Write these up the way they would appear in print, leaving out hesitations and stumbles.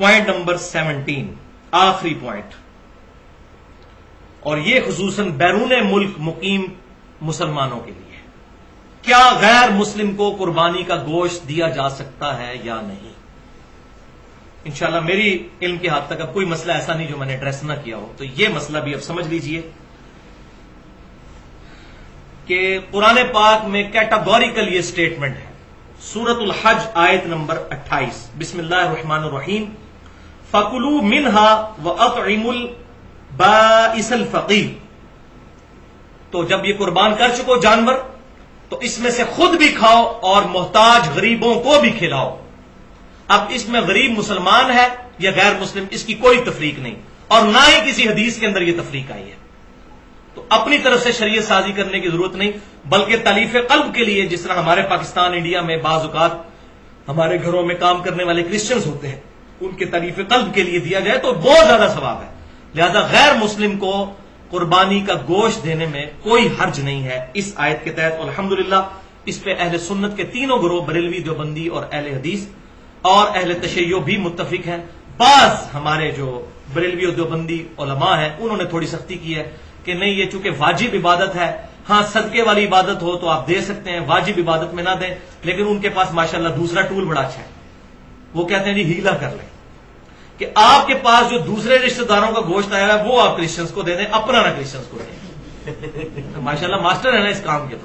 Point number 17، آخری point, اور یہ خصوصاً بیرون ملک مقیم مسلمانوں کے لیے، کیا غیر مسلم کو قربانی کا گوشت دیا جا سکتا ہے یا نہیں؟ انشاءاللہ میری علم کے حد تک اب کوئی مسئلہ ایسا نہیں جو میں نے ایڈریس نہ کیا ہو، تو یہ مسئلہ بھی اب سمجھ لیجئے کہ قرآن پاک میں کیٹاگوریکل یہ سٹیٹمنٹ ہے، سورۃ الحج آیت نمبر 28، بسم اللہ الرحمن الرحیم، فَكُلُوا مِنْهَا وَأَطْعِمُوا الْبَائِسَ الْفَقِيرَ۔ تو جب یہ قربان کر چکو جانور تو اس میں سے خود بھی کھاؤ اور محتاج غریبوں کو بھی کھلاؤ۔ اب اس میں غریب مسلمان ہے یا غیر مسلم، اس کی کوئی تفریق نہیں، اور نہ ہی کسی حدیث کے اندر یہ تفریق آئی ہے، تو اپنی طرف سے شریعت سازی کرنے کی ضرورت نہیں، بلکہ تالیف قلب کے لیے، جس طرح ہمارے پاکستان انڈیا میں بعض اوقات ہمارے گھروں میں کام کرنے والے کرسچنز ہوتے ہیں، ان کے تالیف قلب کے لیے دیا جائے تو بہت زیادہ ثواب ہے، لہذا غیر مسلم کو قربانی کا گوشت دینے میں کوئی حرج نہیں ہے اس آیت کے تحت۔ الحمدللہ اس پہ اہل سنت کے تینوں گروہ، بریلوی، دیوبندی اور اہل حدیث اور اہل تشیع بھی متفق ہیں۔ بعض ہمارے جو بریلوی اور دیوبندی علماء ہیں انہوں نے تھوڑی سختی کی ہے کہ نہیں، یہ چونکہ واجب عبادت ہے، ہاں صدقے والی عبادت ہو تو آپ دے سکتے ہیں، واجب عبادت میں نہ دیں، لیکن ان کے پاس ماشاءاللہ دوسرا ٹول بڑا اچھا ہے، وہ کہتے ہیں جی ہیلا کر لیں کہ آپ کے پاس جو دوسرے رشتہ داروں کا گوشت آیا ہے وہ آپ کرسچنس کو دے دیں، اپنا نہ کرسچنس کو دیں۔ ماشاءاللہ ماسٹر ہے نا اس کام کے،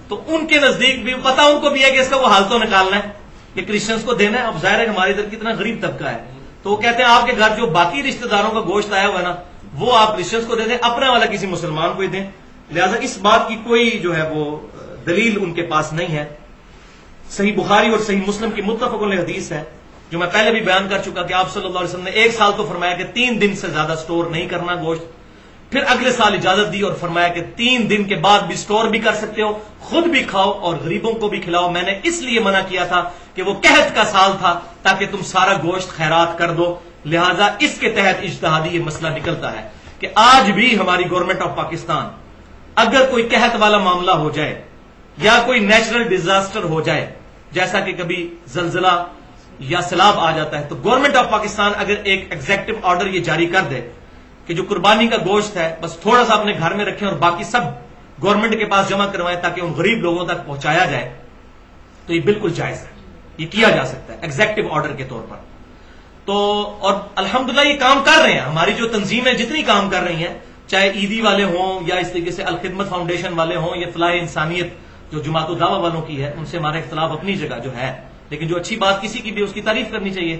تو ان کے نزدیک بھی پتا ان کو بھی ہے کہ اس کا وہ حال تو نکالنا ہے کہ کرسچنس کو دینا ہے۔ اب ظاہر ہے ہمارے ادھر کتنا غریب طبقہ ہے، تو وہ کہتے ہیں آپ کے گھر جو باقی رشتہ داروں کا گوشت آیا ہوا ہے نا وہ آپ کرسچنس کو دے دیں، اپنا والا کسی مسلمان کو ہی دیں، لہذا اس بات کی کوئی جو ہے وہ دلیل ان کے پاس نہیں ہے۔ صحیح بخاری اور صحیح مسلم کی متفق علیہ حدیث ہے جو میں پہلے بھی بیان کر چکا کہ آپ صلی اللہ علیہ وسلم نے 1 سال تو فرمایا کہ 3 دن سے زیادہ سٹور نہیں کرنا گوشت، پھر اگلے سال اجازت دی اور فرمایا کہ 3 دن کے بعد بھی سٹور بھی کر سکتے ہو، خود بھی کھاؤ اور غریبوں کو بھی کھلاؤ۔ میں نے اس لیے منع کیا تھا کہ وہ قحط کا سال تھا تاکہ تم سارا گوشت خیرات کر دو، لہذا اس کے تحت اجتہادی یہ مسئلہ نکلتا ہے کہ آج بھی ہماری گورنمنٹ آف پاکستان اگر کوئی قحط والا معاملہ ہو جائے یا کوئی نیچرل ڈیزاسٹر ہو جائے، جیسا کہ کبھی زلزلہ یا سیلاب آ جاتا ہے، تو گورنمنٹ آف پاکستان اگر ایک ایگزیکٹو آرڈر یہ جاری کر دے کہ جو قربانی کا گوشت ہے بس تھوڑا سا اپنے گھر میں رکھیں اور باقی سب گورنمنٹ کے پاس جمع کروائیں تاکہ ان غریب لوگوں تک پہنچایا جائے، تو یہ بالکل جائز ہے، یہ کیا جا سکتا ہے ایگزیکٹو آرڈر کے طور پر۔ تو اور الحمدللہ یہ کام کر رہے ہیں، ہماری جو تنظیمیں جتنی کام کر رہی ہیں، چاہے عیدی والے ہوں یا اس طریقے سے الخدمت فاؤنڈیشن والے ہوں یا فلاح انسانیت جو جماعت الدعوہ والوں کی ہے، ان سے ہمارا اختلاف اپنی جگہ جو ہے، لیکن جو اچھی بات کسی کی بھی اس کی تعریف کرنی چاہیے۔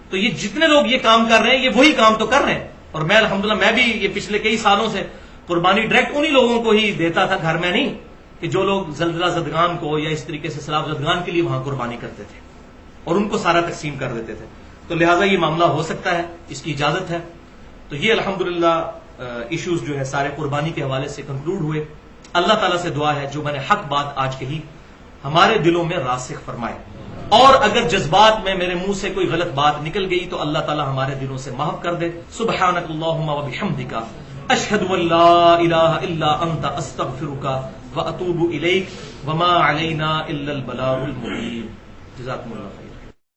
تو یہ جتنے لوگ یہ کام کر رہے ہیں یہ وہی کام تو کر رہے ہیں، اور میں الحمدللہ میں بھی یہ پچھلے کئی سالوں سے قربانی ڈائریکٹ انہی لوگوں کو ہی دیتا تھا، گھر میں نہیں، کہ جو لوگ زلزلہ زدگان کو یا اس طریقے سے سیلاب زدگان کے لیے وہاں قربانی کرتے تھے اور ان کو سارا تقسیم کر دیتے تھے، تو لہٰذا یہ معاملہ ہو سکتا ہے، اس کی اجازت ہے۔ تو یہ الحمدللہ ایشوز جو ہے سارے قربانی کے حوالے سے کنکلوڈ ہوئے۔ اللہ تعالیٰ سے دعا ہے جو میں نے حق بات آج کہی ہمارے دلوں میں راسخ فرمائے، اور اگر جذبات میں میرے منہ سے کوئی غلط بات نکل گئی تو اللہ تعالیٰ ہمارے دلوں سے معاف کر دے۔ سبحانک اللہم و بحمدک، اشہد ان لا الہ الا انت، استغفرک و اتوب الیک، وما علینا الا البلاغ المبین۔ جزاکم اللہ خیر۔